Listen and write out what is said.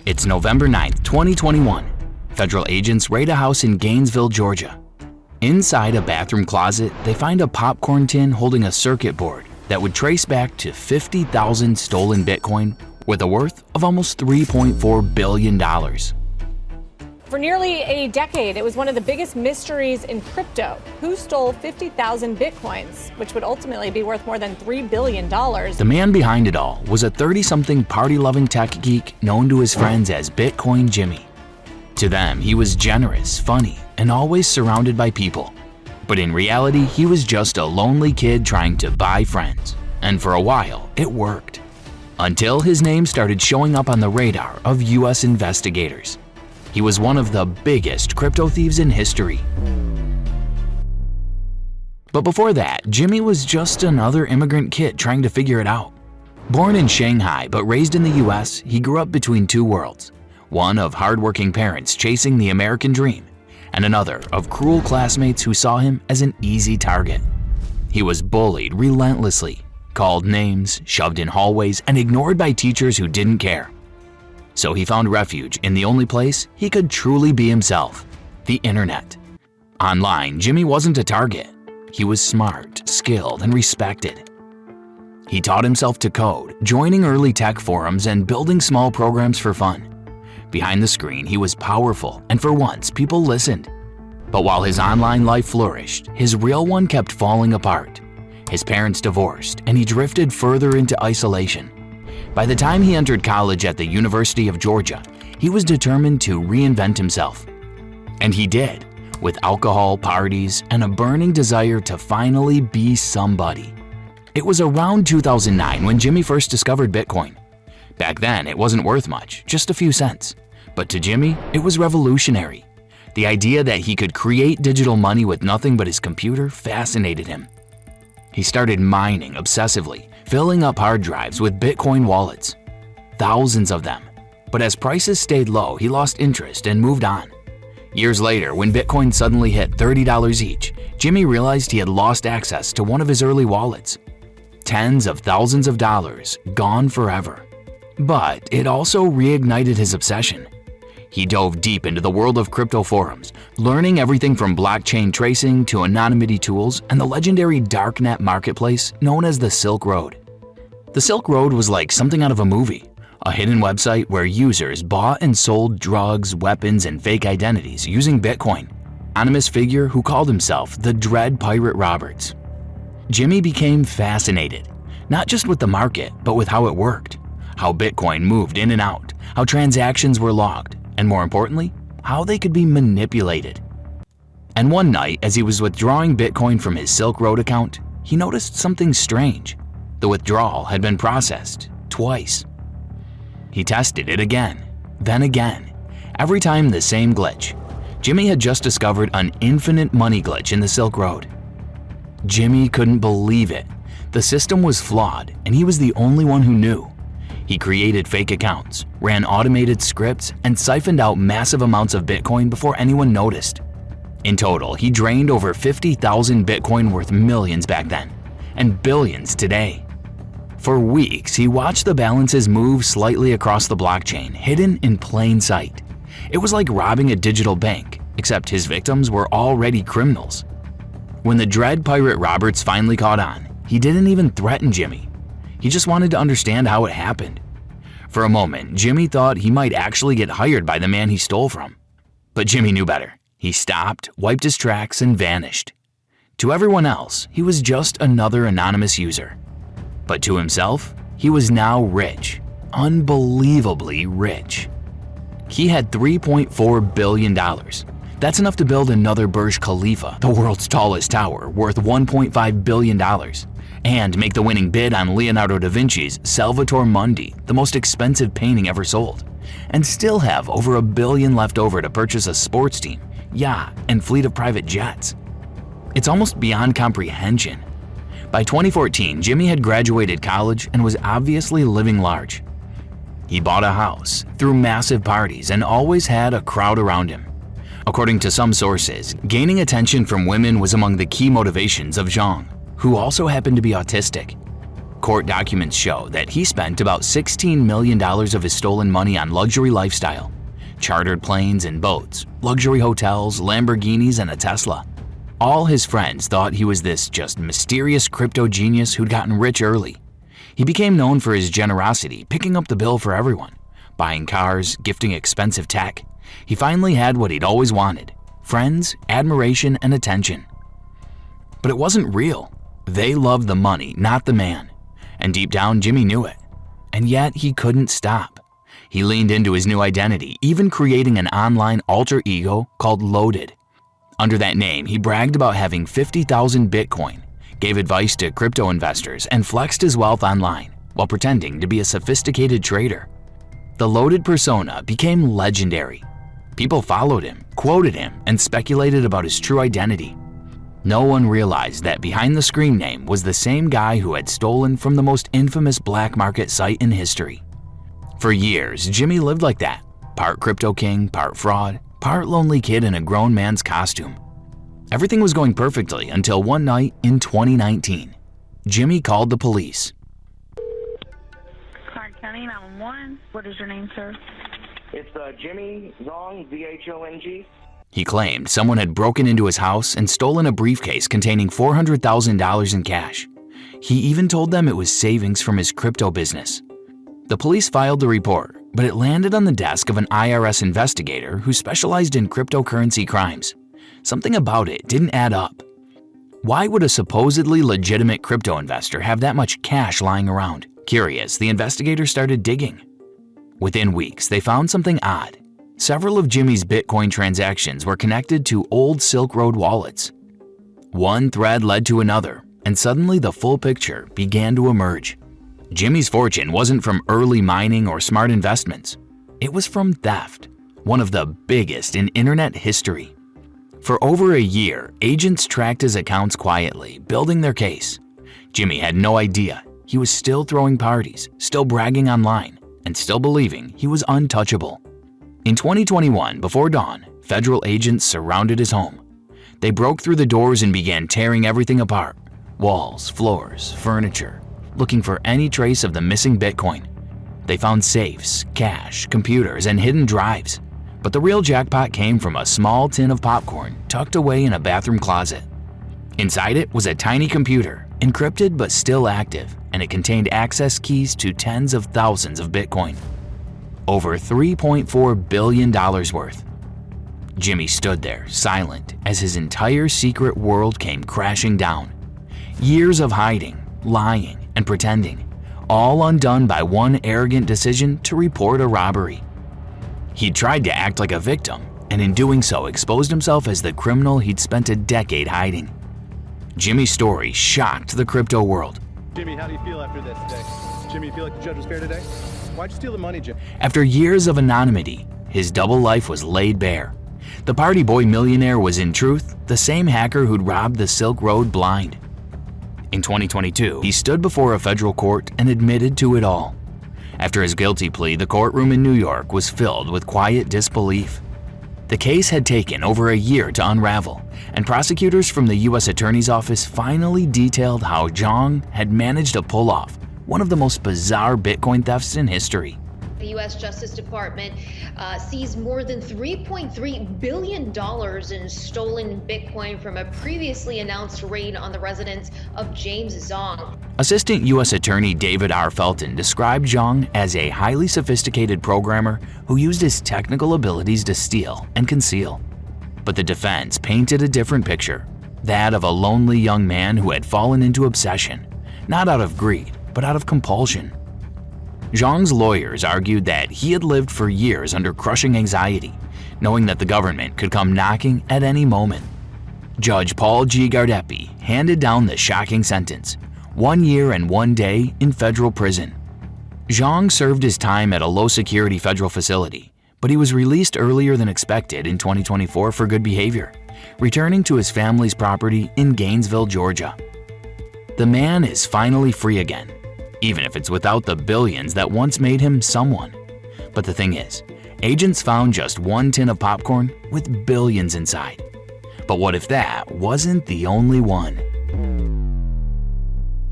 It's November 9th, 2021. Federal agents raid a house in Gainesville, Georgia. Inside a bathroom closet, they find a popcorn tin holding a circuit board that would trace back to 50,000 stolen Bitcoin with a worth of almost $3.4 billion. For nearly a decade, it was one of the biggest mysteries in crypto. Who stole 50,000 Bitcoins, which would ultimately be worth more than $3 billion? The man behind it all was a 30-something party-loving tech geek known to his friends as Bitcoin Jimmy. To them, he was generous, funny, and always surrounded by people. But in reality, he was just a lonely kid trying to buy friends. And for a while, it worked. Until his name started showing up on the radar of US investigators. He was one of the biggest crypto thieves in history. But before that, Jimmy was just another immigrant kid trying to figure it out. Born in Shanghai but raised in the US, he grew up between two worlds. One of hardworking parents chasing the American dream, and another of cruel classmates who saw him as an easy target. He was bullied relentlessly, called names, shoved in hallways, and ignored by teachers who didn't care. So he found refuge in the only place he could truly be himself, the internet. Online, Jimmy wasn't a target. He was smart, skilled, and respected. He taught himself to code, joining early tech forums and building small programs for fun. Behind the screen, he was powerful, and for once, people listened. But while his online life flourished, his real one kept falling apart. His parents divorced, and he drifted further into isolation. By the time he entered college at the University of Georgia, he was determined to reinvent himself. And he did, with alcohol, parties, and a burning desire to finally be somebody. It was around 2009 when Jimmy first discovered Bitcoin. Back then, it wasn't worth much, just a few cents. But to Jimmy, it was revolutionary. The idea that he could create digital money with nothing but his computer fascinated him. He started mining obsessively, filling up hard drives with Bitcoin wallets. Thousands of them. But as prices stayed low, he lost interest and moved on. Years later, when Bitcoin suddenly hit $30 each, Jimmy realized he had lost access to one of his early wallets. Tens of thousands of dollars, gone forever. But it also reignited his obsession. He dove deep into the world of crypto forums, learning everything from blockchain tracing to anonymity tools and the legendary darknet marketplace known as the Silk Road. The Silk Road was like something out of a movie, a hidden website where users bought and sold drugs, weapons, and fake identities using Bitcoin. Anonymous figure who called himself the Dread Pirate Roberts. Jimmy became fascinated, not just with the market, but with how it worked, how Bitcoin moved in and out, how transactions were logged, and more importantly, how they could be manipulated. And one night, as he was withdrawing Bitcoin from his Silk Road account, he noticed something strange. The withdrawal had been processed twice. He tested it again, then again. Every time the same glitch. Jimmy had just discovered an infinite money glitch in the Silk Road. Jimmy couldn't believe it. The system was flawed, and he was the only one who knew. He created fake accounts, ran automated scripts, and siphoned out massive amounts of Bitcoin before anyone noticed. In total, he drained over 50,000 Bitcoin worth millions back then, and billions today. For weeks, he watched the balances move slightly across the blockchain, hidden in plain sight. It was like robbing a digital bank, except his victims were already criminals. When the Dread Pirate Roberts finally caught on, he didn't even threaten Jimmy. He just wanted to understand how it happened. For a moment, Jimmy thought he might actually get hired by the man he stole from. But Jimmy knew better. He stopped, wiped his tracks, and vanished. To everyone else, he was just another anonymous user. But to himself, he was now rich. Unbelievably rich. He had $3.4 billion. That's enough to build another Burj Khalifa, the world's tallest tower, worth $1.5 billion. And make the winning bid on Leonardo da Vinci's Salvator Mundi, the most expensive painting ever sold, and still have over $1 billion left over to purchase a sports team, yacht, and fleet of private jets. It's almost beyond comprehension. By 2014, Jimmy had graduated college and was obviously living large. He bought a house, threw massive parties, and always had a crowd around him. According to some sources, gaining attention from women was among the key motivations of Zhang, who also happened to be autistic. Court documents show that he spent about $16 million of his stolen money on luxury lifestyle. Chartered planes and boats, luxury hotels, Lamborghinis, and a Tesla. All his friends thought he was this just mysterious crypto genius who'd gotten rich early. He became known for his generosity, picking up the bill for everyone, buying cars, gifting expensive tech. He finally had what he'd always wanted: friends, admiration, and attention. But it wasn't real. They loved the money, not the man. And deep down, Jimmy knew it. And yet, he couldn't stop. He leaned into his new identity, even creating an online alter ego called Loaded. Under that name, he bragged about having 50,000 Bitcoin, gave advice to crypto investors, and flexed his wealth online while pretending to be a sophisticated trader. The Loaded persona became legendary. People followed him, quoted him, and speculated about his true identity. No one realized that behind the screen name was the same guy who had stolen from the most infamous black market site in history. For years, Jimmy lived like that, part crypto king, part fraud, part lonely kid in a grown man's costume. Everything was going perfectly until one night in 2019. Jimmy called the police. Clark County 911. What is your name, sir? It's Jimmy Zong, Z-H-O-N-G. He claimed someone had broken into his house and stolen a briefcase containing $400,000 in cash. He even told them it was savings from his crypto business. The police filed the report, but it landed on the desk of an IRS investigator who specialized in cryptocurrency crimes. Something about it didn't add up. Why would a supposedly legitimate crypto investor have that much cash lying around? Curious, the investigators started digging. Within weeks, they found something odd. Several of Jimmy's Bitcoin transactions were connected to old Silk Road wallets. One thread led to another, and suddenly the full picture began to emerge. Jimmy's fortune wasn't from early mining or smart investments. It was from theft, one of the biggest in internet history. For over a year, agents tracked his accounts quietly, building their case. Jimmy had no idea. He was still throwing parties, still bragging online, and still believing he was untouchable. In 2021, before dawn, federal agents surrounded his home. They broke through the doors and began tearing everything apart: walls, floors, furniture, looking for any trace of the missing Bitcoin. They found safes, cash, computers, and hidden drives. But the real jackpot came from a small tin of popcorn tucked away in a bathroom closet. Inside it was a tiny computer, encrypted but still active, and it contained access keys to tens of thousands of Bitcoin. Over $3.4 billion worth. Jimmy stood there, silent, as his entire secret world came crashing down. Years of hiding, lying, and pretending, all undone by one arrogant decision to report a robbery. He tried to act like a victim, and in doing so exposed himself as the criminal he'd spent a decade hiding. Jimmy's story shocked the crypto world. Jimmy, how do you feel after this today? Jimmy, you feel like the judge was fair today? Why'd you steal the money, Jim? After years of anonymity, his double life was laid bare. The party boy millionaire was in truth the same hacker who'd robbed the Silk Road blind. In 2022, he stood before a federal court and admitted to it all. After his guilty plea, the courtroom in New York was filled with quiet disbelief. The case had taken over a year to unravel, and prosecutors from the U.S. Attorney's Office finally detailed how Zong had managed to pull off one of the most bizarre Bitcoin thefts in history. The U.S. Justice Department seized more than $3.3 billion in stolen Bitcoin from a previously announced raid on the residence of James Zong. Assistant U.S. Attorney David R. Felton described Zong as a highly sophisticated programmer who used his technical abilities to steal and conceal. But the defense painted a different picture, that of a lonely young man who had fallen into obsession, not out of greed, but out of compulsion. Zhong's lawyers argued that he had lived for years under crushing anxiety, knowing that the government could come knocking at any moment. Judge Paul G. Gardepi handed down the shocking sentence: 1 year and 1 day in federal prison. Zhong served his time at a low-security federal facility, but he was released earlier than expected in 2024 for good behavior, returning to his family's property in Gainesville, Georgia. The man is finally free again, even if it's without the billions that once made him someone. But the thing is, agents found just one tin of popcorn with billions inside. But what if that wasn't the only one?